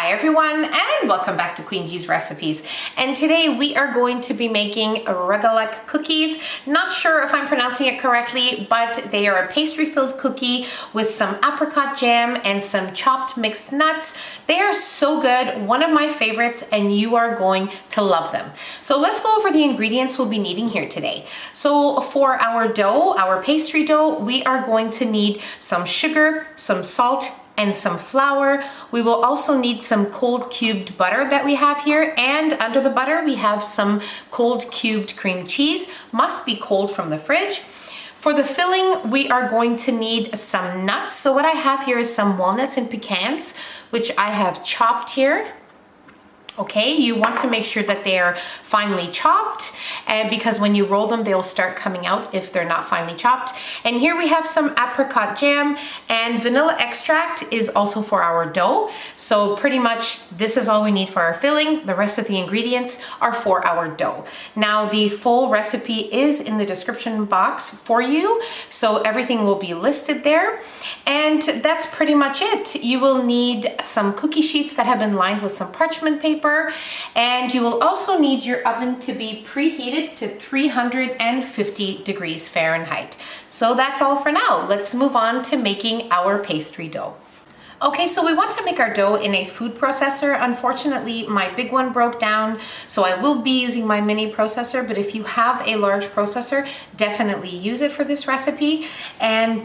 Hi everyone, and welcome back to Queen G's Recipes. And today we are going to be making Rugelach cookies. Not sure if I'm pronouncing it correctly, but they are a pastry-filled cookie with some apricot jam and some chopped mixed nuts. They are so good, one of my favorites, and you are going to love them. So let's go over the ingredients we'll be needing here today. So for our dough, our pastry dough, we are going to need some sugar, some salt, and some flour. We will also need some cold cubed butter that we have here, and under the butter we have some cold cubed cream cheese. Must be cold from the fridge. For the filling, we are going to need some nuts. So what I have here is some walnuts and pecans, which I have chopped here. Okay, you want to make sure that they're finely chopped, and because when you roll them, they'll start coming out if they're not finely chopped. And here we have some apricot jam, and vanilla extract is also for our dough. So pretty much this is all we need for our filling. The rest of the ingredients are for our dough. Now the full recipe is in the description box for you, so everything will be listed there. And that's pretty much it. You will need some cookie sheets that have been lined with some parchment paper. And you will also need your oven to be preheated to 350 degrees Fahrenheit. So that's all for now. Let's move on to making our pastry dough. Okay, so we want to make our dough in a food processor. Unfortunately, my big one broke down, so I will be using my mini processor, but if you have a large processor, definitely use it for this recipe. And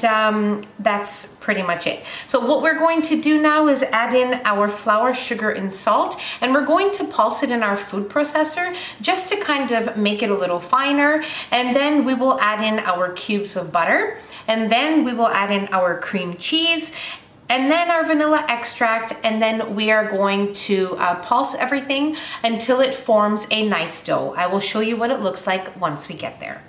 that's pretty much it. So what we're going to do now is add in our flour, sugar, and salt, and we're going to pulse it in our food processor just to kind of make it a little finer. And then we will add in our cubes of butter, and then we will add in our cream cheese, and then our vanilla extract, and then we are going to pulse everything until it forms a nice dough. I will show you what it looks like once we get there.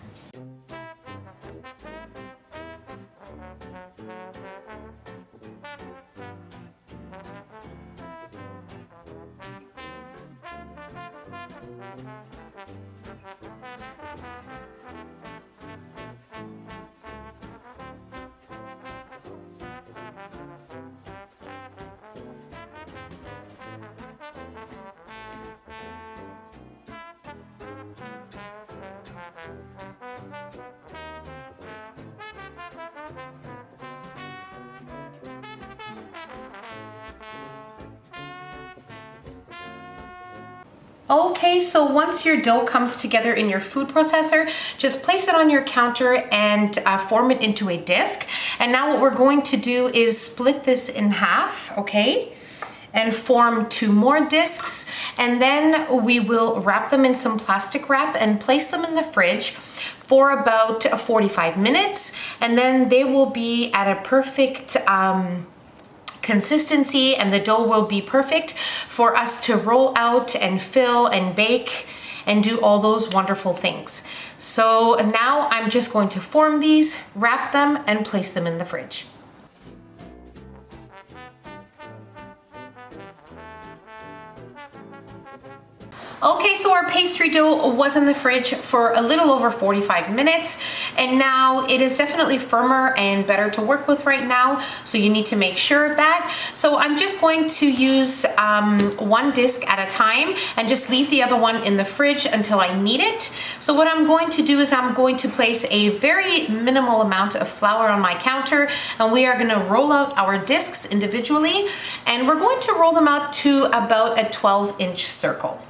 Okay, so once your dough comes together in your food processor, just place it on your counter and form it into a disc. And now what we're going to do is split this in half, okay? And form 2 more discs. And then we will wrap them in some plastic wrap and place them in the fridge for about 45 minutes. And then they will be at a perfect consistency, and the dough will be perfect for us to roll out and fill and bake and do all those wonderful things. So now I'm just going to form these, wrap them, and place them in the fridge. Okay, so our pastry dough was in the fridge for a little over 45 minutes, and now it is definitely firmer and better to work with right now, so you need to make sure of that. So I'm just going to use one disc at a time and just leave the other one in the fridge until I need it. So what I'm going to do is I'm going to place a very minimal amount of flour on my counter, and we are gonna roll out our discs individually, and we're going to roll them out to about a 12-inch circle.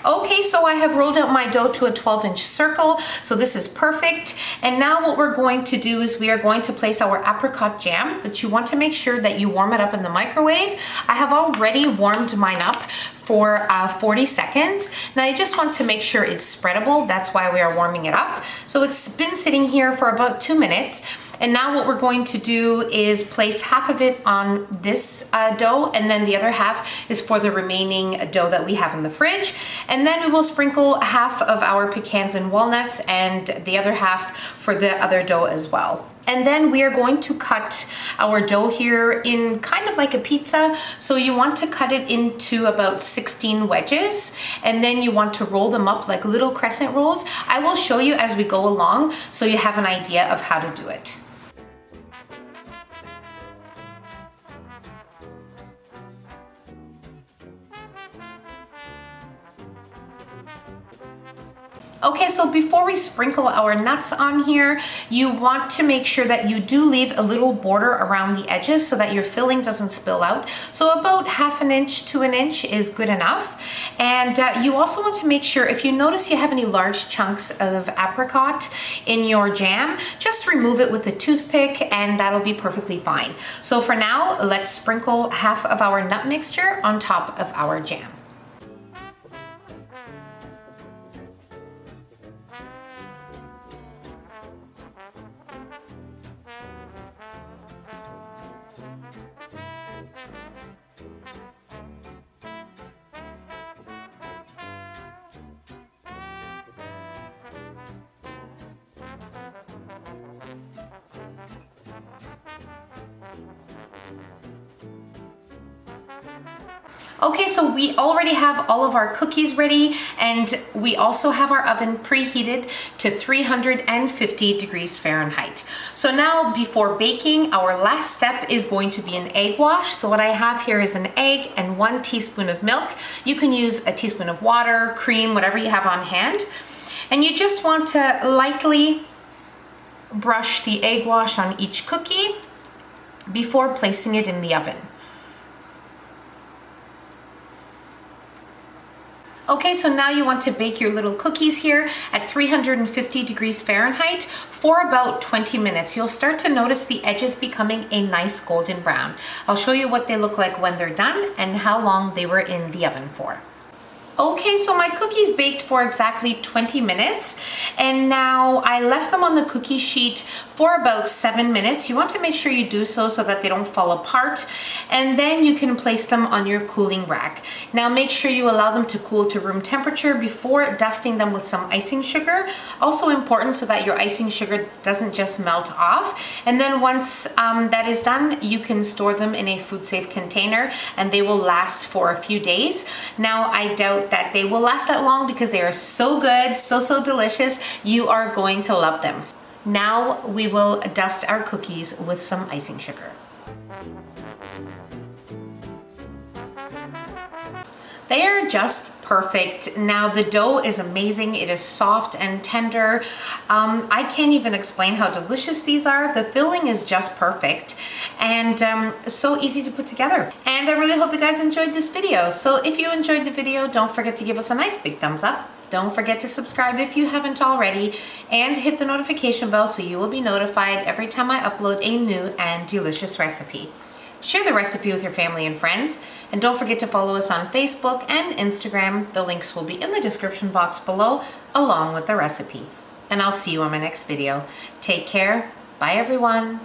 Okay, so I have rolled out my dough to a 12-inch circle, so this is perfect. And now what we're going to do is we are going to place our apricot jam, but you want to make sure that you warm it up in the microwave. I have already warmed mine up for 40 seconds. Now I just want to make sure it's spreadable, that's why we are warming it up. So it's been sitting here for about 2 minutes. And now what we're going to do is place half of it on this dough, and then the other half is for the remaining dough that we have in the fridge. And then we will sprinkle half of our pecans and walnuts and the other half for the other dough as well. And then we are going to cut our dough here in kind of like a pizza. So you want to cut it into about 16 wedges, and then you want to roll them up like little crescent rolls. I will show you as we go along so you have an idea of how to do it. Okay, so before we sprinkle our nuts on here, you want to make sure that you do leave a little border around the edges so that your filling doesn't spill out. So about 1/2 inch to 1 inch is good enough. And you also want to make sure, if you notice you have any large chunks of apricot in your jam, just remove it with a toothpick and that'll be perfectly fine. So for now, let's sprinkle half of our nut mixture on top of our jam. Okay, so we already have all of our cookies ready, and we also have our oven preheated to 350 degrees Fahrenheit. So now, before baking, our last step is going to be an egg wash. So what I have here is an egg and 1 teaspoon of milk. You can use a teaspoon of water, cream, whatever you have on hand. And you just want to lightly brush the egg wash on each cookie before placing it in the oven. Okay, so now you want to bake your little cookies here at 350 degrees Fahrenheit for about 20 minutes. You'll start to notice the edges becoming a nice golden brown. I'll show you what they look like when they're done and how long they were in the oven for. Okay, so my cookies baked for exactly 20 minutes, and now I left them on the cookie sheet for about 7 minutes. You want to make sure you do so that they don't fall apart, and then you can place them on your cooling rack. Now make sure you allow them to cool to room temperature before dusting them with some icing sugar. Also important so that your icing sugar doesn't just melt off. And then once that is done, you can store them in a food safe container and they will last for a few days. Now I doubt that they will last that long because they are so good, so delicious. You are going to love them. Now we will dust our cookies with some icing sugar. They are just perfect. Now the dough is amazing. It is soft and tender. I can't even explain how delicious these are. The filling is just perfect and so easy to put together. And I really hope you guys enjoyed this video. So if you enjoyed the video, don't forget to give us a nice big thumbs up. Don't forget to subscribe if you haven't already, and hit the notification bell so you will be notified every time I upload a new and delicious recipe. Share the recipe with your family and friends, and don't forget to follow us on Facebook and Instagram. The links will be in the description box below, along with the recipe. And I'll see you on my next video. Take care. Bye, everyone.